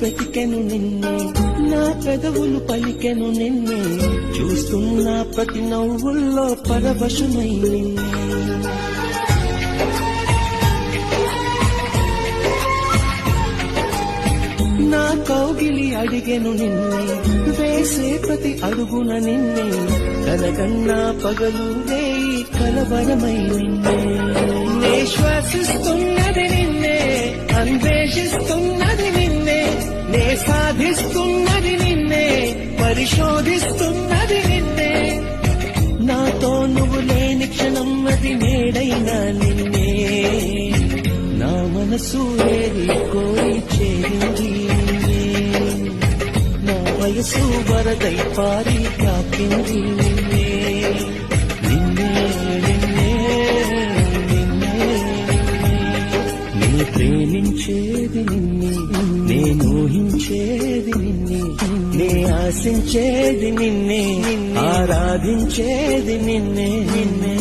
వెతికెను నిన్నే, నా పెదవులు పలికెను నిన్నే, చూస్తున్న ప్రతి నవ్వుల్లో పరవశమై నిన్నే. నా కౌగిలి అడిగెను నిన్నే, వేసే ప్రతి అడుగున నిన్నే, కలగన్నా పగలు రేయి కలవరమై నిన్నే. నే శ్వాసిస్తున్నది నిన్నే, అన్వేషిస్తున్నది నిన్నే, నే సాధిస్తున్నది నిన్నే, పరిశోధిస్తున్నది నిన్నే. నాతో నువ్వు లేని క్షణం అది నేడైనా నిన్నే, నా మనసు ఏరి కోరి చేరింది నిన్నే, నా వయసు వరదై పారి తాకింది నిన్నే. నిన్నే నిన్నే నిన్నే నే ప్రేమించేది నిన్నే, నేను ఊహించేది నిన్నే, నే ఆశించేది నిన్నే, ఆరాధించేది నిన్నే నిన్నే.